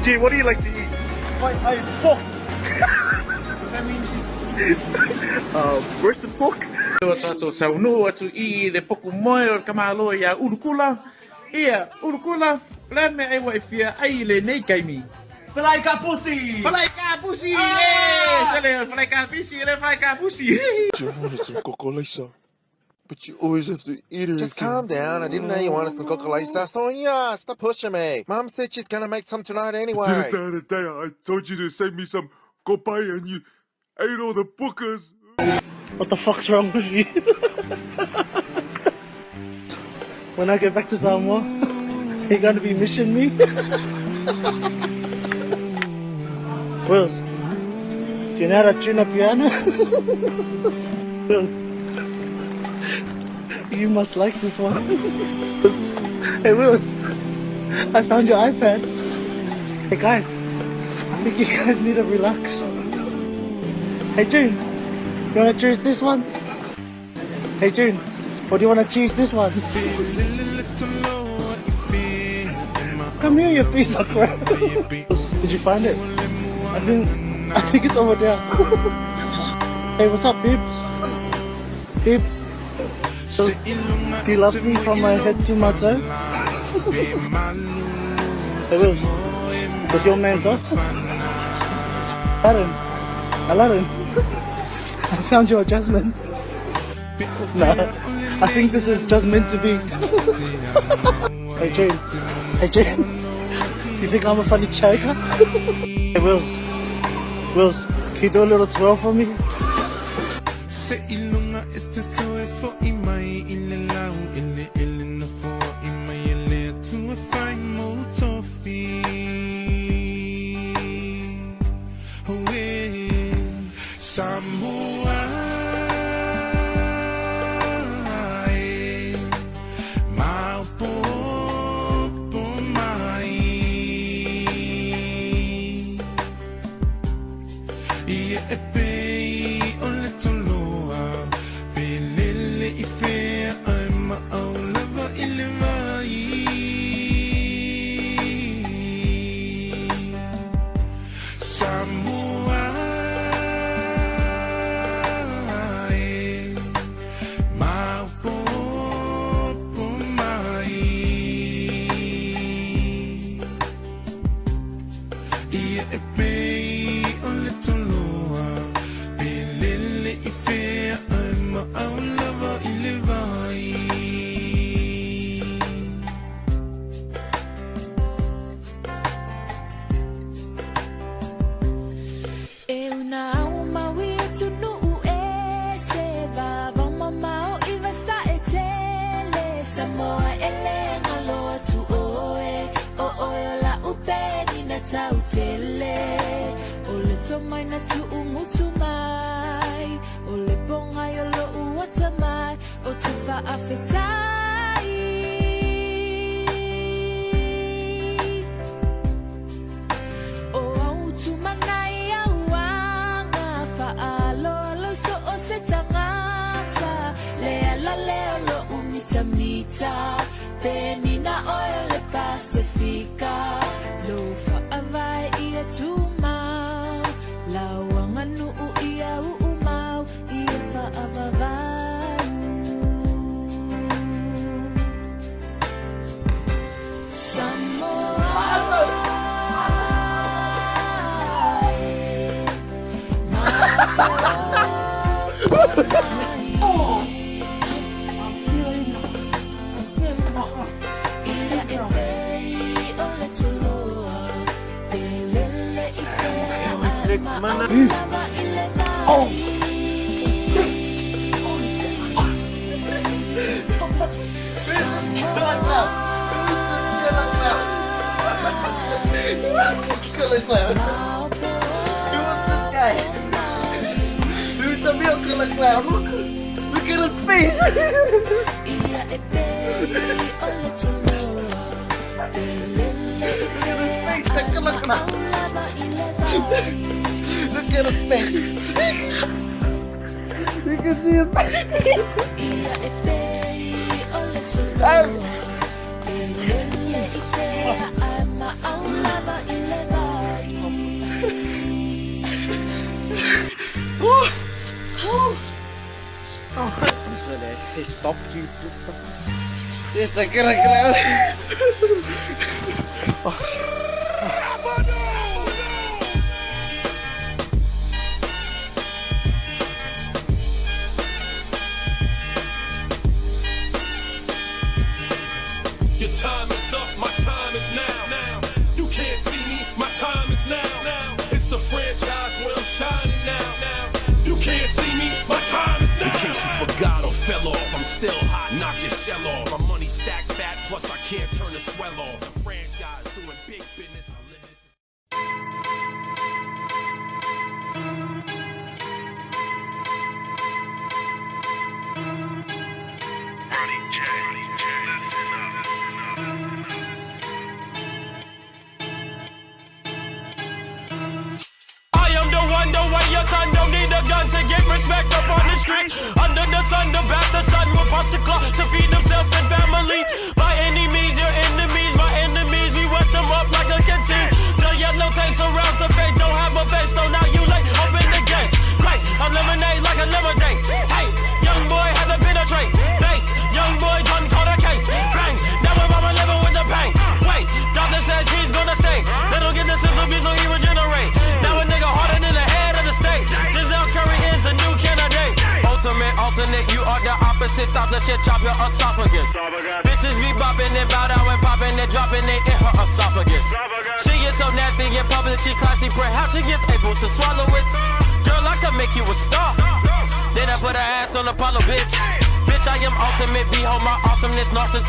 TJ, what do you like to eat? I pork. That means Where's the pork? Tato saunu atu I le poku moe o kamalo ia urukula. Ia, urukula. Plan me ai wai fia ai le nei kaimi. Falai ka pussy. Falai ka pussy. Yes, ele falai ka pussy, ele falai ka pussy. You wanted some cocolisa, but you always have to eat it. Just calm down. I didn't know you wanted some cocolisa. Sonia, stop pushing me. Mom said she's gonna make some tonight anyway. The other day, I told you to save me some copay and you ate all the bookers. what the fuck's wrong with you? When I get back to Samoa, you're gonna be missing me. Wills, do you know how to tune a piano? Wills, you must like this one. Hey Wills, I found your iPad. Hey guys, I think you guys need to relax. Hey June, you wanna choose this one? Hey June, or do you wanna choose this one? Come here, you piece of crap. Did you find it? I think it's over there. Hey, what's up, Bibbs? Bibbs? So, do you love me from my head to my toe? Hey, Will, was your man's us? Aladdin, I found your Jasmine. No, I think this is just meant to be. Hey June, do you think I'm a funny choker? Hey Wills, can you do a little twirl for me? Killer Clown. Who was this guy? Who's the real Killer Clown? Look at his face. The Killer Clown. Look at his face. You can see his face. Oh. person they stopped you. It's the killer clown. Your time is up, my time is now. You can't see me, my time is now. It's the franchise where I'm shining now. You can't see me, my time is now. In case you forgot or fell off, I'm still hot, knock your shell off. My money stacked fat, plus I can't turn the swell off. The franchise doing big business. I live this. I am the one, the way your son don't need a gun to get respect up on the street. Under the sun, the bastard son will pop the clock to feed himself and family. By any means, your enemies, my enemies, we wet them up like a canteen. The yellow tape surrounds the face, don't have a face, so now you late, open the gates. Great, eliminate like a lemonade. Hey, young boy had to penetrate. Face, young boy done caught a case. Bang, now we're mama living with the pain. Wait, doctor says he's gonna stay. They don't get the system, so he regenerate. Now a nigga harder than the head of the state. Giselle Curry is the new candidate. Ultimate, alternate, you are the opposite. Stop the shit, chop your esophagus. Bitches be bopping and bow down and popping and dropping it in her esophagus. She is so nasty in public, she classy, perhaps she gets able to swallow it. Girl, I can make you a star. Then I put her ass on Apollo, bitch. Bitch, I am ultimate, behold my awesomeness, narcissist.